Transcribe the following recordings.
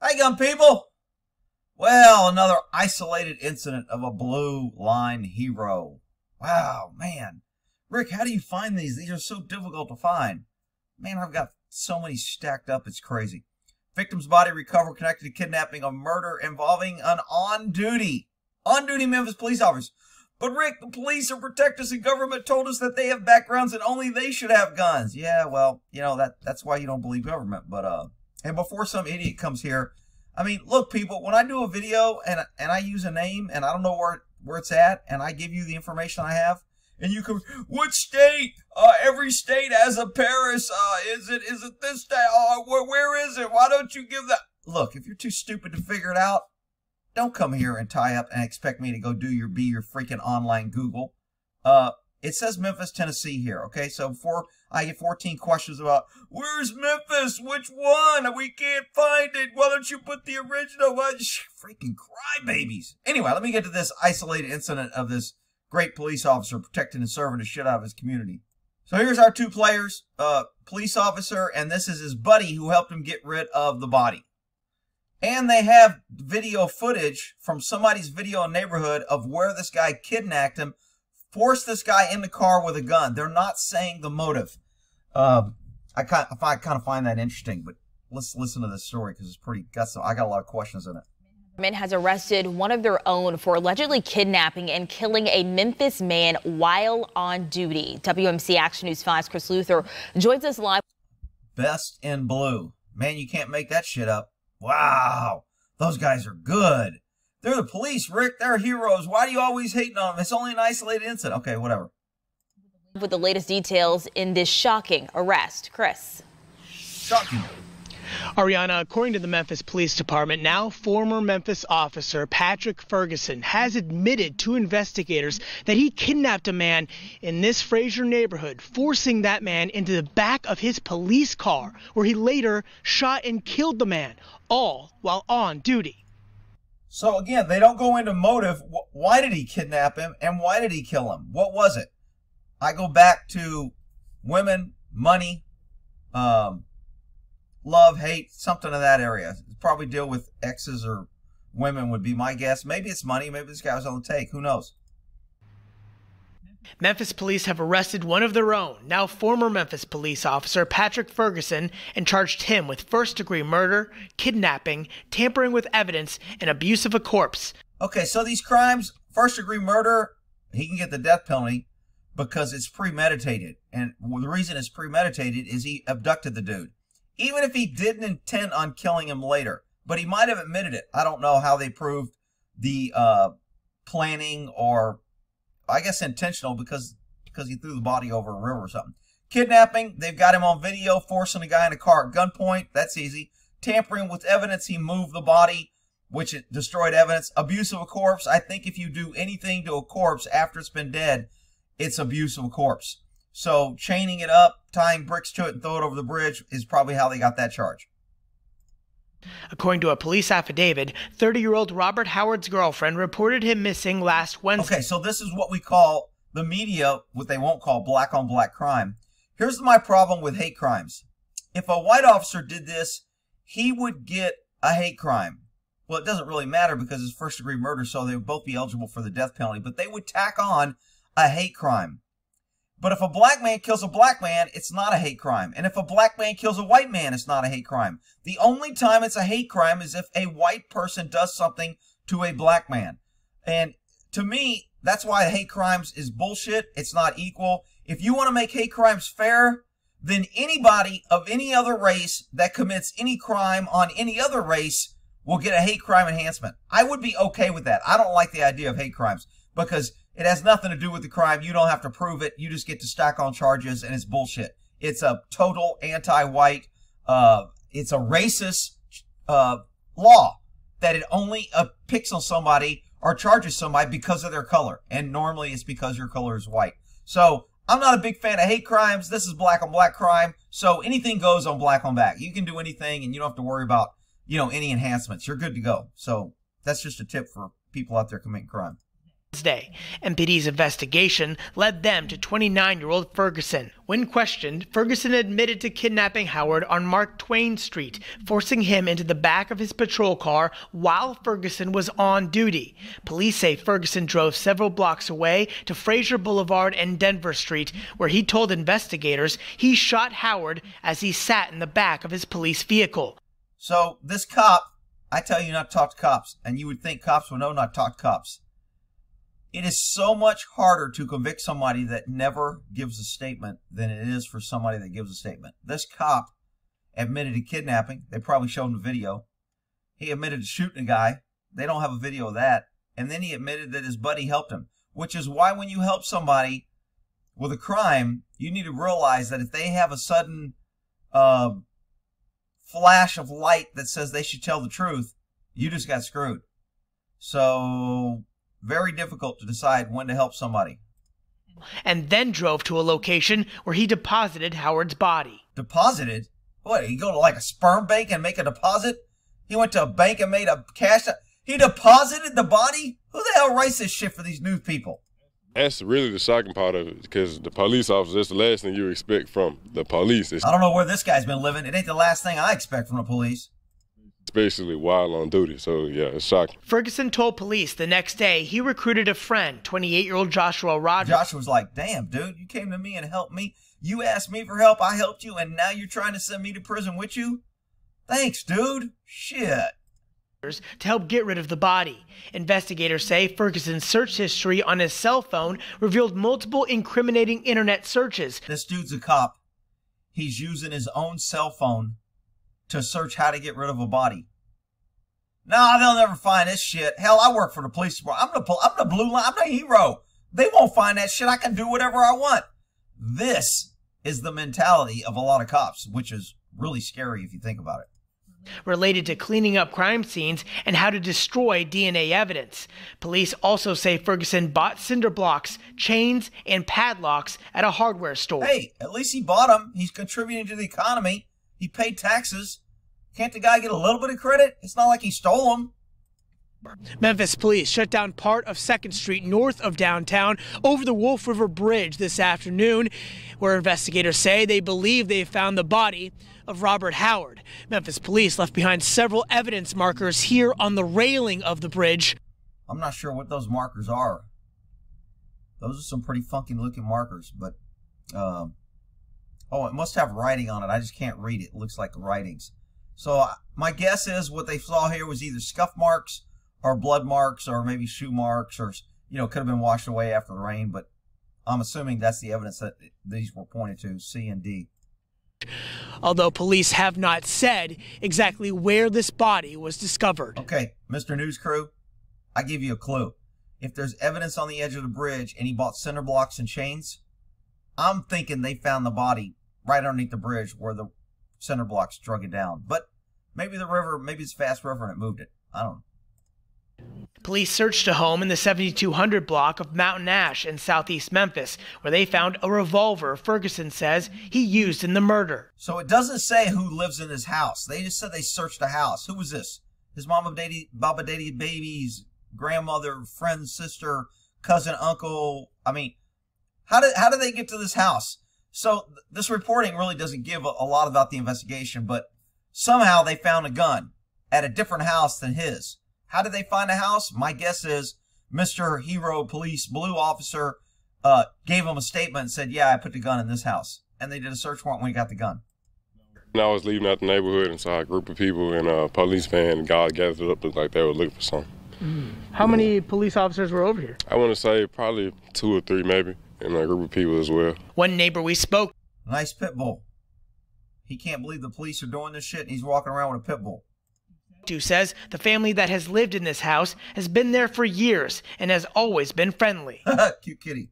Hi, gun people. Well, another isolated incident of a blue line hero. Wow, man. Rick, how do you find these? These are so difficult to find. Man, I've got so many stacked up, it's crazy. Victim's body recovered connected to kidnapping of murder involving an on-duty Memphis police officer. But Rick, the police are protectors and government told us that they have backgrounds and only they should have guns. Yeah, well, you know, that's why you don't believe government. But, and before some idiot comes here, I mean, look, people, when I do a video and I use a name and I don't know where it's at and I give you the information I have, and you can, what state? Every state has a Paris. Is it this state? Where is it? Why don't you give that? Look, if you're too stupid to figure it out, don't come here and tie up and expect me to go be your freaking online Google. It says Memphis, Tennessee here, okay? So before I get 14 questions about, where's Memphis? Which one? We can't find it. Why don't you put the original one? Freaking crybabies. Anyway, let me get to this isolated incident of this great police officer protecting and serving the shit out of his community. So here's our two players, police officer, and this is his buddy who helped him get rid of the body. And they have video footage from somebody's video neighborhood of where this guy kidnapped him, forced this guy in the car with a gun. They're not saying the motive. I kind of find that interesting, but let's listen to this story because it's pretty gutsy. I got a lot of questions in it. Has arrested one of their own for allegedly kidnapping and killing a Memphis man while on duty. WMC Action News 5's Chris Luther joins us live. Best in blue. Man, you can't make that shit up. Wow, those guys are good. They're the police, Rick. They're heroes. Why do you always hate on them? It's only an isolated incident. Okay, whatever. With the latest details in this shocking arrest. Chris. Shocking. Ariana, according to the Memphis Police Department, now former Memphis officer Patric Ferguson has admitted to investigators that he kidnapped a man in this Fraser neighborhood, forcing that man into the back of his police car, where he later shot and killed the man, all while on duty. So again, they don't go into motive. Why did he kidnap him and why did he kill him? What was it? I go back to women, money, love, hate, something in that area. Probably deal with exes or women would be my guess. Maybe it's money. Maybe this guy was on the take. Who knows? Memphis police have arrested one of their own, now former Memphis police officer Patric Ferguson, and charged him with first-degree murder, kidnapping, tampering with evidence, and abuse of a corpse. Okay, so these crimes, first-degree murder, he can get the death penalty because it's premeditated. And the reason it's premeditated is he abducted the dude. Even if he didn't intend on killing him later, but he might have admitted it. I don't know how they proved the planning or, I guess, intentional because he threw the body over a river or something. Kidnapping, they've got him on video forcing a guy in a car at gunpoint. That's easy. Tampering with evidence, he moved the body, which it destroyed evidence. Abuse of a corpse, I think if you do anything to a corpse after it's been dead, it's abuse of a corpse. So chaining it up, tying bricks to it and throw it over the bridge is probably how they got that charge. According to a police affidavit, 30-year-old Robert Howard's girlfriend reported him missing last Wednesday. Okay, so this is what we call the media, what they won't call black-on-black crime. Here's my problem with hate crimes. If a white officer did this, he would get a hate crime. Well, it doesn't really matter because it's first-degree murder, so they would both be eligible for the death penalty, but they would tack on a hate crime. But if a black man kills a black man, it's not a hate crime. And if a black man kills a white man, it's not a hate crime. The only time it's a hate crime is if a white person does something to a black man. And to me, that's why hate crimes is bullshit. It's not equal. If you want to make hate crimes fair, then anybody of any other race that commits any crime on any other race will get a hate crime enhancement. I would be okay with that. I don't like the idea of hate crimes because it has nothing to do with the crime. You don't have to prove it. You just get to stack on charges, and it's bullshit. It's a total anti-white, it's a racist law that it only picks on somebody or charges somebody because of their color. And normally it's because your color is white. So I'm not a big fan of hate crimes. This is black-on-black crime. So anything goes on black-on-black. You can do anything, and you don't have to worry about, you know, any enhancements. You're good to go. So that's just a tip for people out there committing crime. Wednesday. MPD's investigation led them to 29-year-old Ferguson. When questioned, Ferguson admitted to kidnapping Howard on Mark Twain Street, forcing him into the back of his patrol car while Ferguson was on duty. Police say Ferguson drove several blocks away to Fraser Boulevard and Denver Street, where he told investigators he shot Howard as he sat in the back of his police vehicle. So this cop, I tell you not to talk to cops, and you would think cops would know not to talk to cops. It is so much harder to convict somebody that never gives a statement than it is for somebody that gives a statement. This cop admitted to kidnapping. They probably showed him the video. He admitted to shooting a guy. They don't have a video of that. And then he admitted that his buddy helped him, which is why when you help somebody with a crime, you need to realize that if they have a sudden flash of light that says they should tell the truth, you just got screwed. So very difficult to decide when to help somebody. And then drove to a location where he deposited Howard's body. Deposited? What, he go to like a sperm bank and make a deposit? He went to a bank and made a cash... He deposited the body? Who the hell writes this shit for these news people? That's really the shocking part of it, because the police officer, that's the last thing you expect from the police. I don't know where this guy's been living. It ain't the last thing I expect from the police. Especially while on duty, so yeah, it's shocking. Ferguson told police the next day he recruited a friend, 28-year-old Joshua Rogers. Joshua's like, damn, dude, you came to me and helped me. You asked me for help, I helped you, and now you're trying to send me to prison with you? Thanks, dude. Shit. To help get rid of the body. Investigators say Ferguson's search history on his cell phone revealed multiple incriminating internet searches. This dude's a cop. He's using his own cell phone to search how to get rid of a body. Nah, they'll never find this shit. Hell, I work for the police department. I'm the blue line. I'm the hero. They won't find that shit. I can do whatever I want. This is the mentality of a lot of cops, which is really scary if you think about it. Related to cleaning up crime scenes and how to destroy DNA evidence. Police also say Ferguson bought cinder blocks, chains, and padlocks at a hardware store. Hey, at least he bought them. He's contributing to the economy. He paid taxes. Can't the guy get a little bit of credit? It's not like he stole them. Memphis police shut down part of 2nd Street north of downtown over the Wolf River Bridge this afternoon, where investigators say they believe they found the body of Robert Howard. Memphis police left behind several evidence markers here on the railing of the bridge. I'm not sure what those markers are. Those are some pretty funky looking markers, but oh, it must have writing on it. I just can't read it. It looks like writings. So my guess is what they saw here was either scuff marks or blood marks or maybe shoe marks, or, you know, could have been washed away after the rain, but I'm assuming that's the evidence that these were pointed to, C and D. Although police have not said exactly where this body was discovered. Okay, Mr. News Crew, I give you a clue. If there's evidence on the edge of the bridge and he bought cinder blocks and chains, I'm thinking they found the body right underneath the bridge where the cinder blocks drug it down. But maybe the river, maybe it's a fast river and it moved it. I don't know. Police searched a home in the 7200 block of Mountain Ash in southeast Memphis, where they found a revolver Ferguson says he used in the murder. So it doesn't say who lives in his house. They just said they searched the house. Who was this? His mama, daddy, baba, daddy, baby's grandmother, friend, sister, cousin, uncle. I mean, how did they get to this house? So this reporting really doesn't give a lot about the investigation, but somehow they found a gun at a different house than his. How did they find a house? My guess is Mr. Hero Police Blue Officer gave them a statement and said, yeah, I put the gun in this house. And they did a search warrant when he got the gun. And I was leaving out the neighborhood and saw a group of people in a police van, and God gathered up, looked like they were looking for something. How many police officers were over here? I want to say probably 2 or 3 maybe, and a group of people as well. One neighbor we spoke. Nice pit bull. He can't believe the police are doing this shit and he's walking around with a pit bull. Who says the family that has lived in this house has been there for years and has always been friendly. Cute kitty.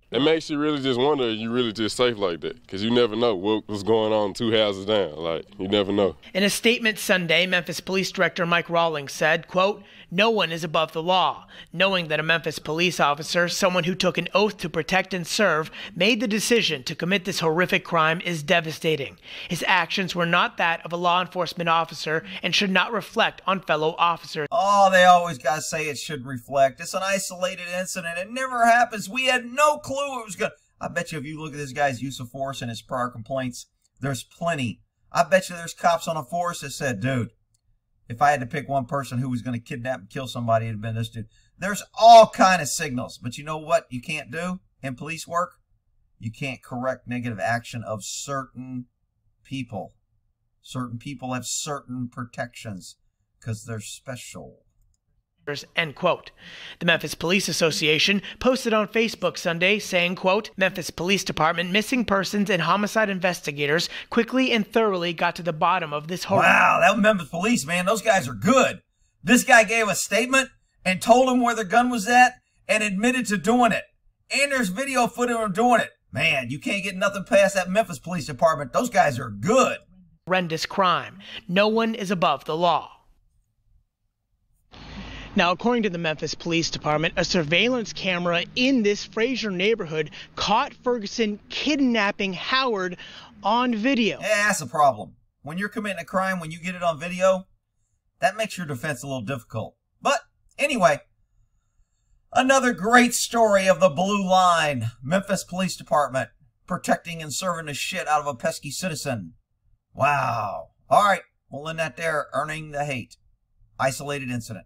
It makes you really just wonder if you really just safe like that, because you never know what's going on 2 houses down. Like, you never know. In a statement Sunday, Memphis Police Director Mike Rawlings said, quote, "No one is above the law." Knowing that a Memphis police officer, someone who took an oath to protect and serve, made the decision to commit this horrific crime is devastating. His actions were not that of a law enforcement officer and should not reflect on fellow officers. Oh, they always got to say it should reflect. It's an isolated incident. It never happens. We had no clue it was going to. I bet you if you look at this guy's use of force and his prior complaints, there's plenty. I bet you there's cops on a force that said, dude, if I had to pick one person who was going to kidnap and kill somebody, it'd have been this dude. There's all kind of signals. But you know what you can't do in police work? You can't correct negative action of certain people. Certain people have certain protections because they're special. End quote. The Memphis Police Association posted on Facebook Sunday saying, quote, "Memphis Police Department missing persons and homicide investigators quickly and thoroughly got to the bottom of this horror." Wow, that Memphis Police, man, those guys are good. This guy gave a statement and told him where the gun was at and admitted to doing it. And there's video footage of him doing it. Man, you can't get nothing past that Memphis Police Department. Those guys are good. Horrendous crime. No one is above the law. Now, according to the Memphis Police Department, a surveillance camera in this Fraser neighborhood caught Ferguson kidnapping Howard on video. Yeah, that's a problem. When you're committing a crime, when you get it on video, that makes your defense a little difficult. But anyway, another great story of the blue line. Memphis Police Department protecting and serving the shit out of a pesky citizen. Wow. All right, we'll end that there. Earning the hate. Isolated incident.